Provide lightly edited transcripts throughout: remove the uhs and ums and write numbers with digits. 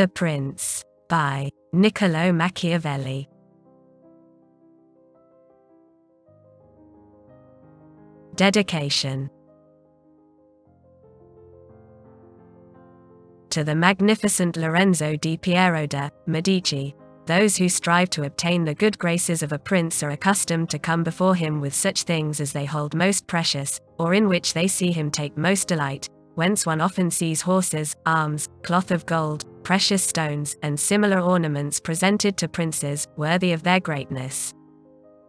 The Prince, by Niccolò Machiavelli. Dedication. To the magnificent Lorenzo de Medici, those who strive to obtain the good graces of a prince are accustomed to come before him with such things as they hold most precious, or in which they see him take most delight, whence one often sees horses, arms, cloth of gold, precious stones, and similar ornaments presented to princes, worthy of their greatness.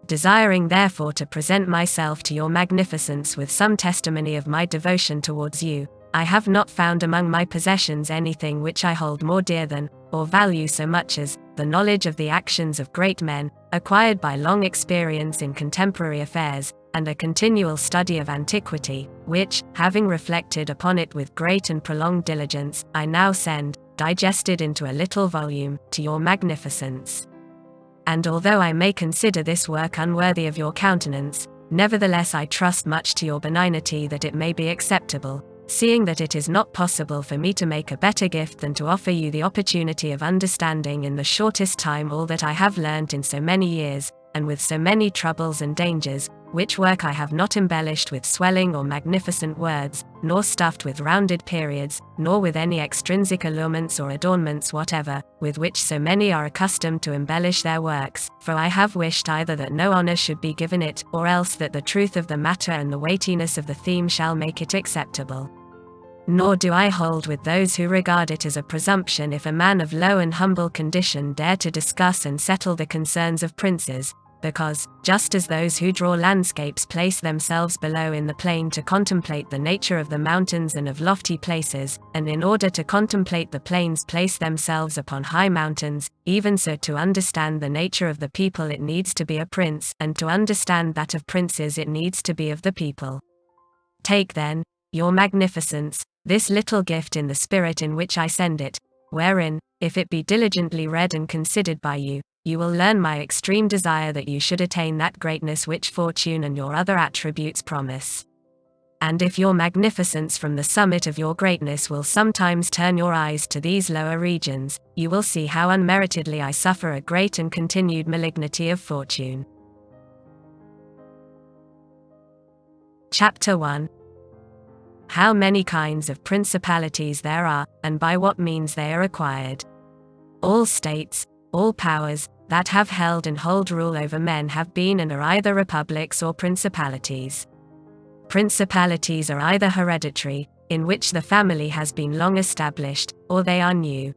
Desiring therefore to present myself to your magnificence with some testimony of my devotion towards you, I have not found among my possessions anything which I hold more dear than, or value so much as, the knowledge of the actions of great men, acquired by long experience in contemporary affairs, and a continual study of antiquity, which, having reflected upon it with great and prolonged diligence, I now send, digested into a little volume, to your magnificence. And although I may consider this work unworthy of your countenance, nevertheless I trust much to your benignity that it may be acceptable, seeing that it is not possible for me to make a better gift than to offer you the opportunity of understanding in the shortest time all that I have learnt in so many years, and with so many troubles and dangers, which work I have not embellished with swelling or magnificent words, nor stuffed with rounded periods, nor with any extrinsic allurements or adornments whatever, with which so many are accustomed to embellish their works, for I have wished either that no honor should be given it, or else that the truth of the matter and the weightiness of the theme shall make it acceptable. Nor do I hold with those who regard it as a presumption if a man of low and humble condition dare to discuss and settle the concerns of princes, because, just as those who draw landscapes place themselves below in the plain to contemplate the nature of the mountains and of lofty places, and in order to contemplate the plains place themselves upon high mountains, even so to understand the nature of the people it needs to be a prince, and to understand that of princes it needs to be of the people. Take then, your magnificence, this little gift in the spirit in which I send it, wherein, if it be diligently read and considered by you, you will learn my extreme desire that you should attain that greatness which fortune and your other attributes promise. And if your magnificence from the summit of your greatness will sometimes turn your eyes to these lower regions, you will see how unmeritedly I suffer a great and continued malignity of fortune. Chapter 1. How many kinds of principalities there are, and by what means they are acquired. All states, all powers, that have held and hold rule over men have been and are either republics or principalities. Principalities are either hereditary, in which the family has been long established, or they are new.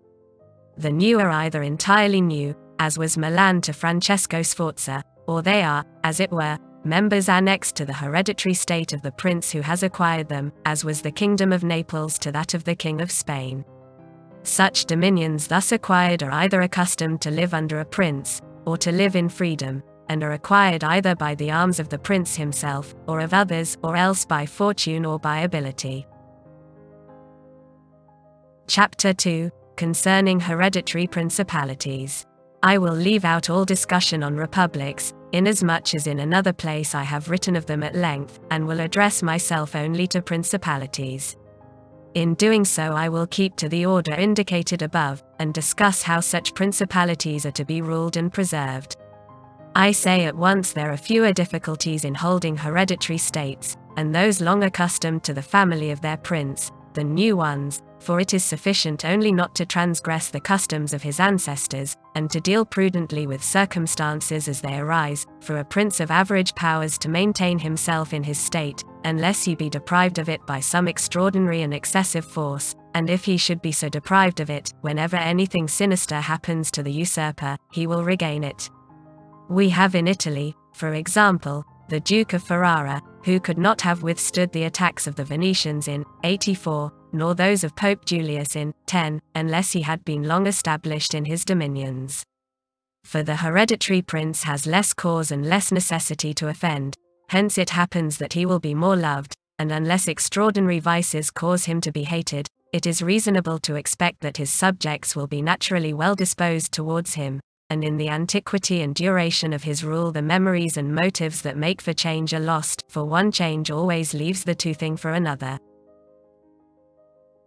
The new are either entirely new, as was Milan to Francesco Sforza, or they are, as it were, members annexed to the hereditary state of the prince who has acquired them, as was the kingdom of Naples to that of the king of Spain. Such dominions thus acquired are either accustomed to live under a prince, or to live in freedom, and are acquired either by the arms of the prince himself, or of others, or else by fortune or by ability. Chapter 2, Concerning Hereditary Principalities. I will leave out all discussion on republics, inasmuch as in another place I have written of them at length, and will address myself only to principalities. In doing so I will keep to the order indicated above, and discuss how such principalities are to be ruled and preserved. I say at once there are fewer difficulties in holding hereditary states, and those long accustomed to the family of their prince, than new ones, for it is sufficient only not to transgress the customs of his ancestors, and to deal prudently with circumstances as they arise, for a prince of average powers to maintain himself in his state, unless he be deprived of it by some extraordinary and excessive force, and if he should be so deprived of it, whenever anything sinister happens to the usurper, he will regain it. We have in Italy, for example, the Duke of Ferrara, who could not have withstood the attacks of the Venetians in 84, nor those of Pope Julius in 10, unless he had been long established in his dominions. For the hereditary prince has less cause and less necessity to offend, hence it happens that he will be more loved, and unless extraordinary vices cause him to be hated, it is reasonable to expect that his subjects will be naturally well disposed towards him, and in the antiquity and duration of his rule the memories and motives that make for change are lost, for one change always leaves the toothing for another.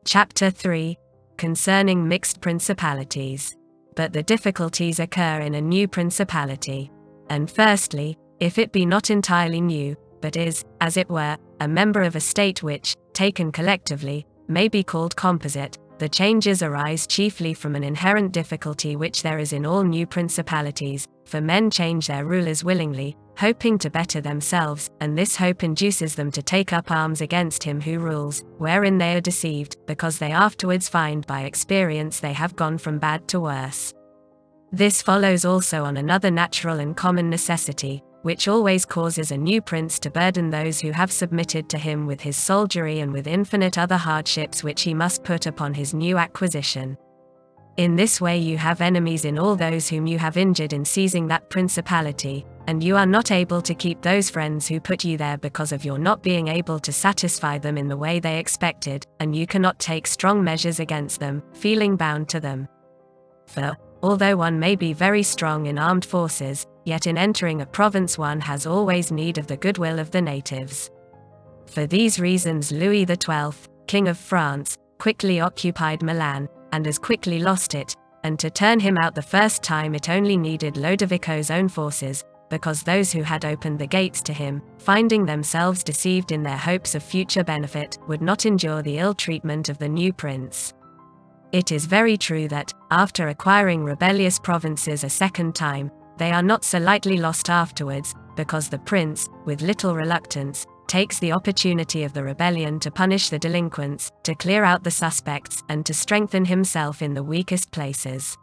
Chapter 3. concerning mixed principalities. But the difficulties occur in a new principality. And firstly, if it be not entirely new, but is, as it were, a member of a state which, taken collectively, may be called composite, the changes arise chiefly from an inherent difficulty which there is in all new principalities, for men change their rulers willingly, hoping to better themselves, and this hope induces them to take up arms against him who rules, wherein they are deceived, because they afterwards find by experience they have gone from bad to worse. This follows also on another natural and common necessity, which always causes a new prince to burden those who have submitted to him with his soldiery and with infinite other hardships which he must put upon his new acquisition. In this way you have enemies in all those whom you have injured in seizing that principality, and you are not able to keep those friends who put you there because of your not being able to satisfy them in the way they expected, and you cannot take strong measures against them, feeling bound to them. For, although one may be very strong in armed forces, yet in entering a province one has always need of the goodwill of the natives. For these reasons Louis XII, King of France, quickly occupied Milan, and as quickly lost it, and to turn him out the first time it only needed Lodovico's own forces, because those who had opened the gates to him, finding themselves deceived in their hopes of future benefit, would not endure the ill treatment of the new prince. It is very true that, after acquiring rebellious provinces a second time, they are not so lightly lost afterwards, because the prince, with little reluctance, takes the opportunity of the rebellion to punish the delinquents, to clear out the suspects, and to strengthen himself in the weakest places.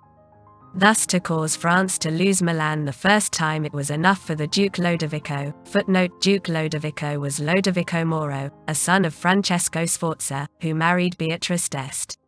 Thus to cause France to lose Milan the first time it was enough for the Duke Lodovico, footnote Duke Lodovico was Lodovico Moro, a son of Francesco Sforza, who married Beatrice d'Este.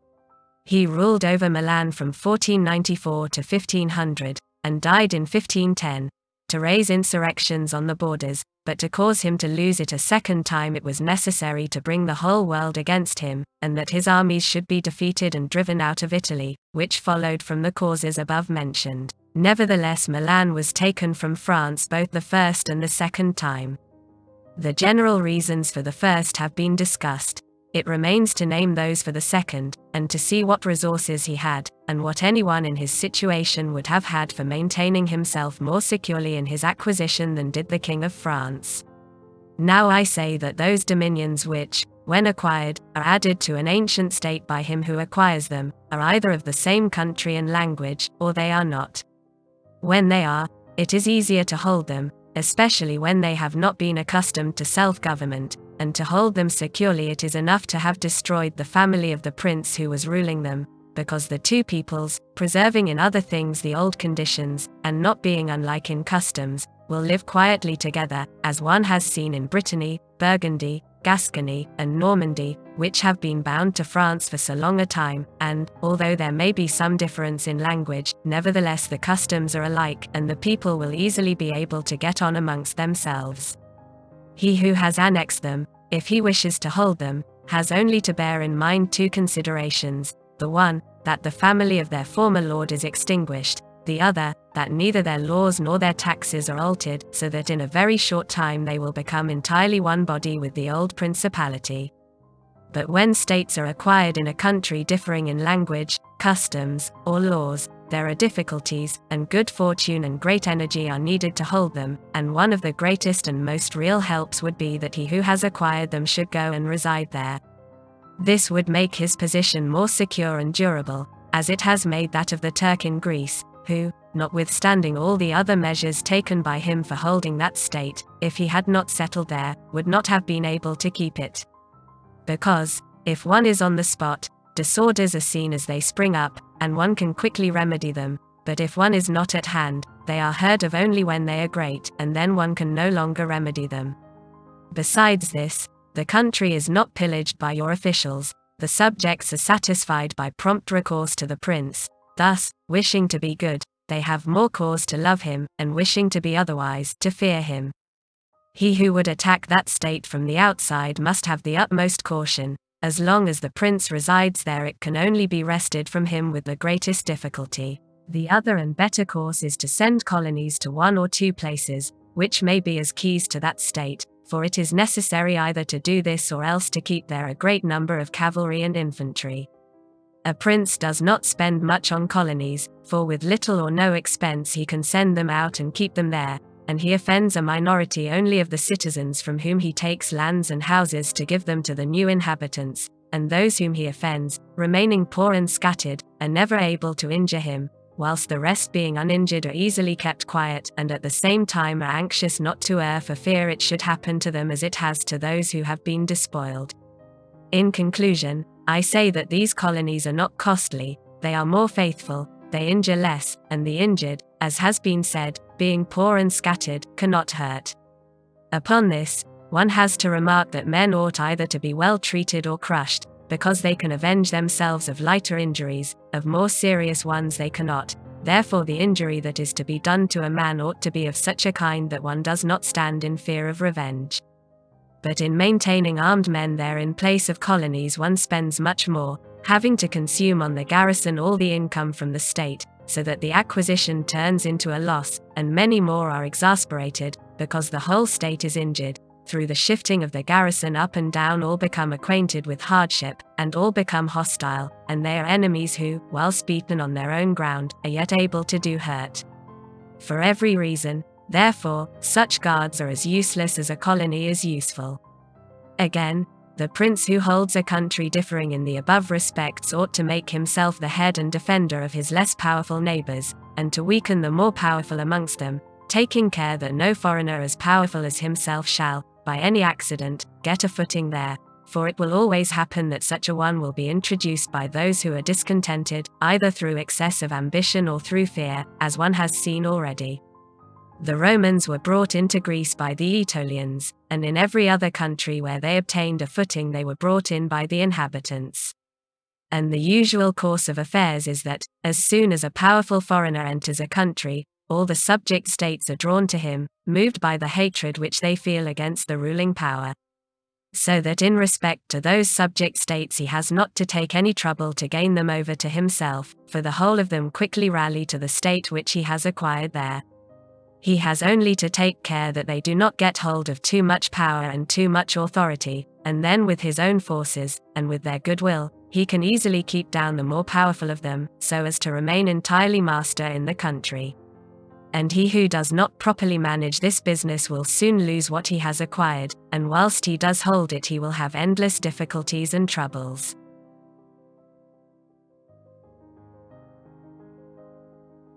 He ruled over Milan from 1494 to 1500, and died in 1510, to raise insurrections on the borders, but to cause him to lose it a second time it was necessary to bring the whole world against him, and that his armies should be defeated and driven out of Italy, which followed from the causes above mentioned. Nevertheless Milan was taken from France both the first and the second time. The general reasons for the first have been discussed. It remains to name those for the second, and to see what resources he had, and what anyone in his situation would have had for maintaining himself more securely in his acquisition than did the King of France. Now I say that those dominions which, when acquired, are added to an ancient state by him who acquires them, are either of the same country and language, or they are not. When they are, it is easier to hold them, especially when they have not been accustomed to self-government, and to hold them securely it is enough to have destroyed the family of the prince who was ruling them, because the two peoples, preserving in other things the old conditions, and not being unlike in customs, will live quietly together, as one has seen in Brittany, Burgundy, Gascony, and Normandy, which have been bound to France for so long a time, and, although there may be some difference in language, nevertheless the customs are alike, and the people will easily be able to get on amongst themselves. He who has annexed them, if he wishes to hold them, has only to bear in mind two considerations: the one, that the family of their former lord is extinguished; the other, that neither their laws nor their taxes are altered, so that in a very short time they will become entirely one body with the old principality. But when states are acquired in a country differing in language, customs, or laws, there are difficulties, and good fortune and great energy are needed to hold them, and one of the greatest and most real helps would be that he who has acquired them should go and reside there. This would make his position more secure and durable, as it has made that of the Turk in Greece, who, notwithstanding all the other measures taken by him for holding that state, if he had not settled there, would not have been able to keep it. Because, if one is on the spot, disorders are seen as they spring up, and one can quickly remedy them, but if one is not at hand, they are heard of only when they are great, and then one can no longer remedy them. Besides this, the country is not pillaged by your officials, the subjects are satisfied by prompt recourse to the prince, thus, wishing to be good, they have more cause to love him, and wishing to be otherwise, to fear him. He who would attack that state from the outside must have the utmost caution. As long as the prince resides there it can only be wrested from him with the greatest difficulty. The other and better course is to send colonies to one or two places, which may be as keys to that state, for it is necessary either to do this or else to keep there a great number of cavalry and infantry. A prince does not spend much on colonies, for with little or no expense he can send them out and keep them there, and he offends a minority only of the citizens from whom he takes lands and houses to give them to the new inhabitants, and those whom he offends, remaining poor and scattered, are never able to injure him, whilst the rest being uninjured are easily kept quiet, and at the same time are anxious not to err for fear it should happen to them as it has to those who have been despoiled. In conclusion, I say that these colonies are not costly, they are more faithful, they injure less, and the injured, as has been said, being poor and scattered, cannot hurt. Upon this, one has to remark that men ought either to be well treated or crushed, because they can avenge themselves of lighter injuries, of more serious ones they cannot. Therefore the injury that is to be done to a man ought to be of such a kind that one does not stand in fear of revenge. But in maintaining armed men there in place of colonies one spends much more, having to consume on the garrison all the income from the state, so that the acquisition turns into a loss, and many more are exasperated, because the whole state is injured. Through the shifting of the garrison up and down all become acquainted with hardship, and all become hostile, and they are enemies who, whilst beaten on their own ground, are yet able to do hurt. For every reason, therefore, such guards are as useless as a colony is useful. Again, the prince who holds a country differing in the above respects ought to make himself the head and defender of his less powerful neighbors, and to weaken the more powerful amongst them, taking care that no foreigner as powerful as himself shall, by any accident, get a footing there, for it will always happen that such a one will be introduced by those who are discontented, either through excess of ambition or through fear, as one has seen already. The Romans were brought into Greece by the Aetolians, and in every other country where they obtained a footing they were brought in by the inhabitants. And the usual course of affairs is that, as soon as a powerful foreigner enters a country, all the subject states are drawn to him, moved by the hatred which they feel against the ruling power. So that in respect to those subject states he has not to take any trouble to gain them over to himself, for the whole of them quickly rally to the state which he has acquired there. He has only to take care that they do not get hold of too much power and too much authority, and then with his own forces, and with their goodwill, he can easily keep down the more powerful of them, so as to remain entirely master in the country. And he who does not properly manage this business will soon lose what he has acquired, and whilst he does hold it he will have endless difficulties and troubles.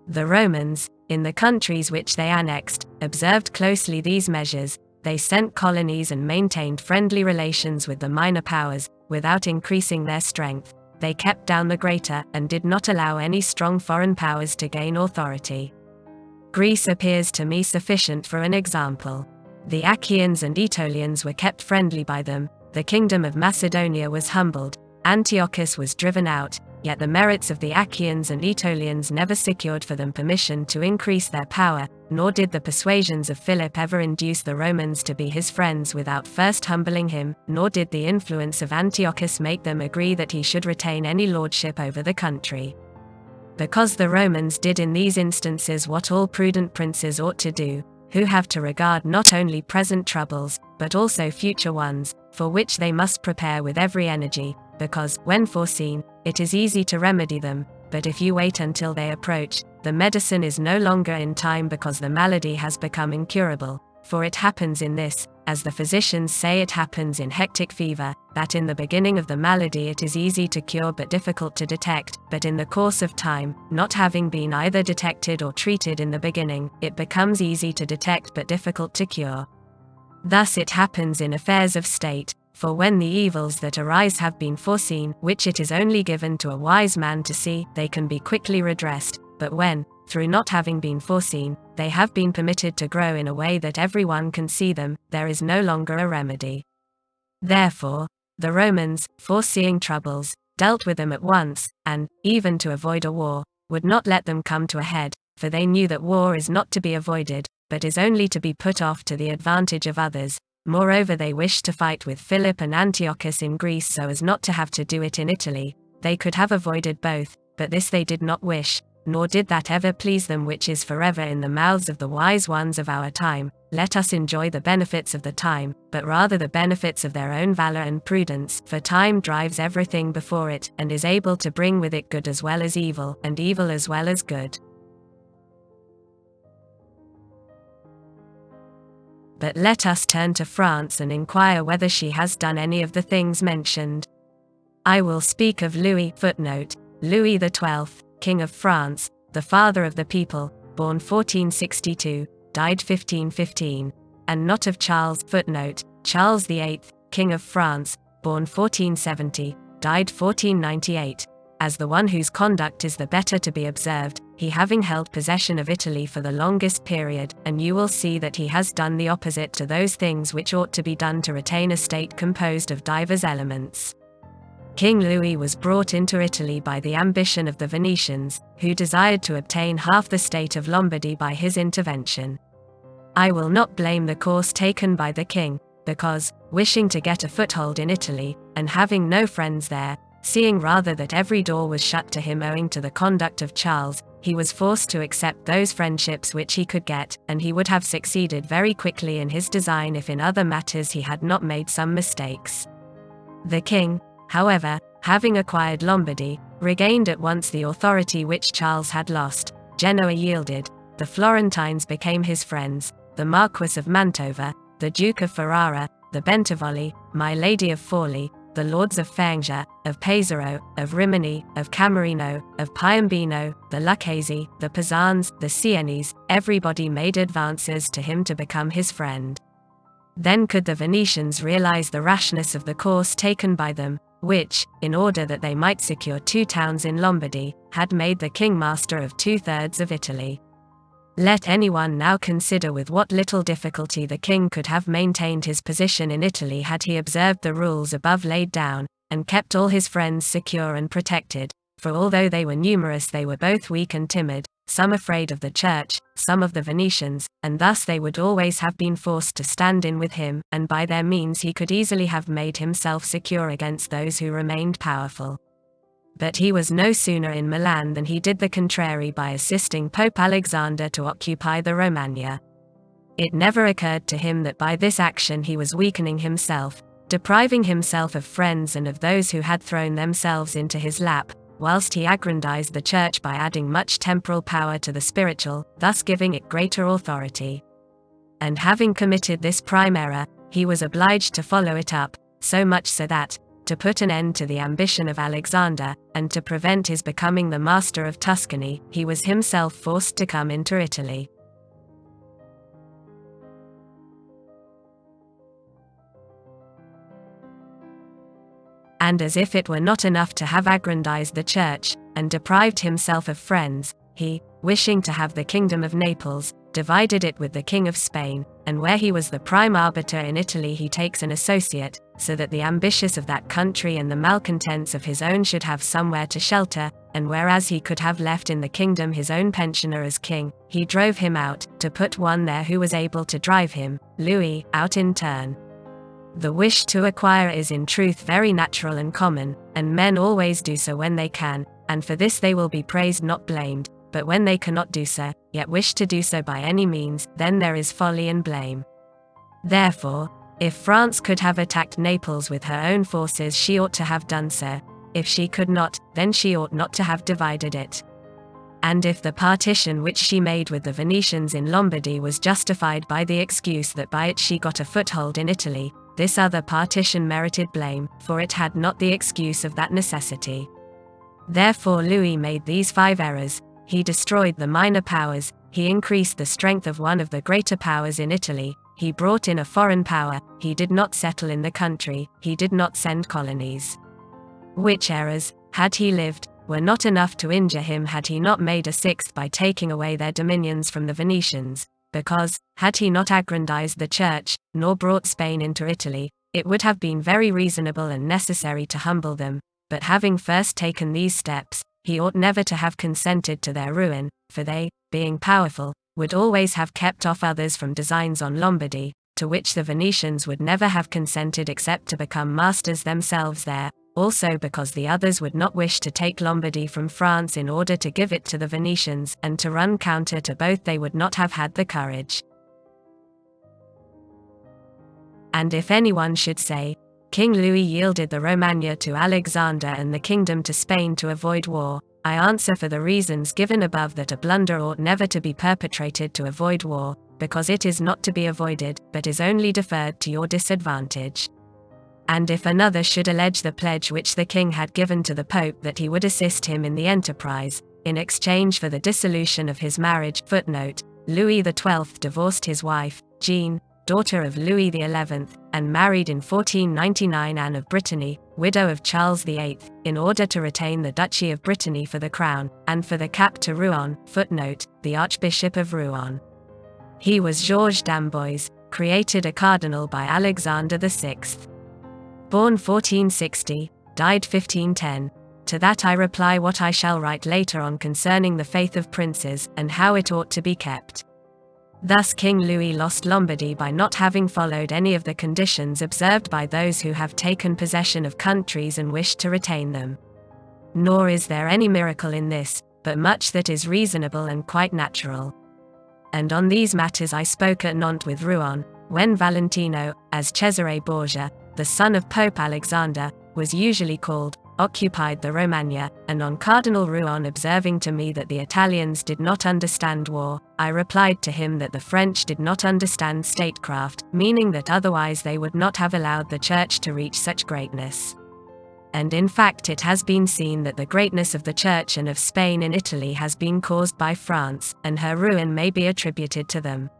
The Romans, in the countries which they annexed, observed closely these measures. They sent colonies and maintained friendly relations with the minor powers, without increasing their strength. They kept down the greater, and did not allow any strong foreign powers to gain authority. Greece appears to me sufficient for an example. The Achaeans and Aetolians were kept friendly by them, the kingdom of Macedonia was humbled, Antiochus was driven out, yet the merits of the Achaeans and Aetolians never secured for them permission to increase their power, nor did the persuasions of Philip ever induce the Romans to be his friends without first humbling him, nor did the influence of Antiochus make them agree that he should retain any lordship over the country. Because the Romans did in these instances what all prudent princes ought to do, who have to regard not only present troubles, but also future ones, for which they must prepare with every energy, because, when foreseen, it is easy to remedy them, but if you wait until they approach, the medicine is no longer in time because the malady has become incurable. For it happens in this, as the physicians say it happens in hectic fever, that in the beginning of the malady it is easy to cure but difficult to detect, but in the course of time, not having been either detected or treated in the beginning, it becomes easy to detect but difficult to cure. Thus it happens in affairs of state, for when the evils that arise have been foreseen, which it is only given to a wise man to see, they can be quickly redressed, but when, through not having been foreseen, they have been permitted to grow in a way that everyone can see them, there is no longer a remedy. Therefore, the Romans, foreseeing troubles, dealt with them at once, and, even to avoid a war, would not let them come to a head, for they knew that war is not to be avoided, but is only to be put off to the advantage of others. Moreover, they wished to fight with Philip and Antiochus in Greece so as not to have to do it in Italy. They could have avoided both, but this they did not wish, nor did that ever please them which is forever in the mouths of the wise ones of our time, let us enjoy the benefits of the time, but rather the benefits of their own valor and prudence, for time drives everything before it, and is able to bring with it good as well as evil, and evil as well as good. But let us turn to France and inquire whether she has done any of the things mentioned. I will speak of Louis, Louis XII, King of France, the father of the people, born 1462, died 1515, and not of Charles, Charles VIII, King of France, born 1470, died 1498, as the one whose conduct is the better to be observed, he having held possession of Italy for the longest period, and you will see that he has done the opposite to those things which ought to be done to retain a state composed of divers elements. King Louis was brought into Italy by the ambition of the Venetians, who desired to obtain half the state of Lombardy by his intervention. I will not blame the course taken by the king, because, wishing to get a foothold in Italy, and having no friends there, seeing rather that every door was shut to him owing to the conduct of Charles, he was forced to accept those friendships which he could get, and he would have succeeded very quickly in his design if in other matters he had not made some mistakes. The king, however, having acquired Lombardy, regained at once the authority which Charles had lost. Genoa yielded, the Florentines became his friends, the Marquis of Mantova, the Duke of Ferrara, the Bentivogli, my Lady of Forli, the lords of Faenza, of Pesaro, of Rimini, of Camerino, of Piombino, the Lucchese, the Pisans, the Sienese, everybody made advances to him to become his friend. Then could the Venetians realize the rashness of the course taken by them, which, in order that they might secure 2 towns in Lombardy, had made the king master of 2/3 of Italy. Let anyone now consider with what little difficulty the king could have maintained his position in Italy had he observed the rules above laid down, and kept all his friends secure and protected, for although they were numerous they were both weak and timid, some afraid of the church, some of the Venetians, and thus they would always have been forced to stand in with him, and by their means he could easily have made himself secure against those who remained powerful. But he was no sooner in Milan than he did the contrary by assisting Pope Alexander to occupy the Romagna. It never occurred to him that by this action he was weakening himself, depriving himself of friends and of those who had thrown themselves into his lap, whilst he aggrandized the church by adding much temporal power to the spiritual, thus giving it greater authority. And having committed this prime error, he was obliged to follow it up, so much so that, to put an end to the ambition of Alexander, and to prevent his becoming the master of Tuscany, he was himself forced to come into Italy. And as if it were not enough to have aggrandized the church, and deprived himself of friends, he, wishing to have the kingdom of Naples, divided it with the king of Spain, and where he was the prime arbiter in Italy he takes an associate, so that the ambitious of that country and the malcontents of his own should have somewhere to shelter, and whereas he could have left in the kingdom his own pensioner as king, he drove him out, to put one there who was able to drive him, Louis, out in turn. The wish to acquire is in truth very natural and common, and men always do so when they can, and for this they will be praised not blamed, but when they cannot do so, yet wish to do so by any means, then there is folly and blame. Therefore, if France could have attacked Naples with her own forces she ought to have done so, if she could not, then she ought not to have divided it. And if the partition which she made with the Venetians in Lombardy was justified by the excuse that by it she got a foothold in Italy, this other partition merited blame, for it had not the excuse of that necessity. Therefore Louis made these 5 errors. He destroyed the minor powers, he increased the strength of one of the greater powers in Italy, he brought in a foreign power, he did not settle in the country, he did not send colonies. Which errors, had he lived, were not enough to injure him had he not made a 6th by taking away their dominions from the Venetians, because, had he not aggrandized the church, nor brought Spain into Italy, it would have been very reasonable and necessary to humble them, but having first taken these steps, he ought never to have consented to their ruin, for they, being powerful, would always have kept off others from designs on Lombardy, to which the Venetians would never have consented except to become masters themselves there, also because the others would not wish to take Lombardy from France in order to give it to the Venetians, and to run counter to both they would not have had the courage. And if anyone should say, King Louis yielded the Romagna to Alexander and the kingdom to Spain to avoid war, I answer for the reasons given above that a blunder ought never to be perpetrated to avoid war, because it is not to be avoided, but is only deferred to your disadvantage. And if another should allege the pledge which the king had given to the Pope that he would assist him in the enterprise, in exchange for the dissolution of his marriage, footnote, Louis XII divorced his wife, Jean, daughter of Louis XI, and married in 1499 Anne of Brittany, widow of Charles VIII, in order to retain the Duchy of Brittany for the crown, and for the cap to Rouen, footnote, the Archbishop of Rouen. He was Georges d'Amboise, created a cardinal by Alexander VI. Born 1460, died 1510. To that I reply what I shall write later on concerning the faith of princes, and how it ought to be kept. Thus King Louis lost Lombardy by not having followed any of the conditions observed by those who have taken possession of countries and wished to retain them. Nor is there any miracle in this, but much that is reasonable and quite natural. And on these matters I spoke at Nantes with Rouen, when Valentino, as Cesare Borgia, the son of Pope Alexander, was usually called, occupied the Romagna, and on Cardinal Rouen observing to me that the Italians did not understand war, I replied to him that the French did not understand statecraft, meaning that otherwise they would not have allowed the Church to reach such greatness. And in fact it has been seen that the greatness of the Church and of Spain in Italy has been caused by France, and her ruin may be attributed to them.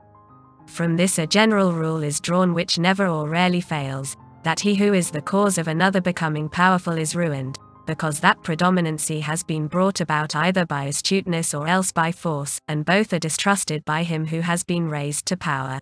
From this a general rule is drawn which never or rarely fails, that he who is the cause of another becoming powerful is ruined, because that predominancy has been brought about either by astuteness or else by force, and both are distrusted by him who has been raised to power.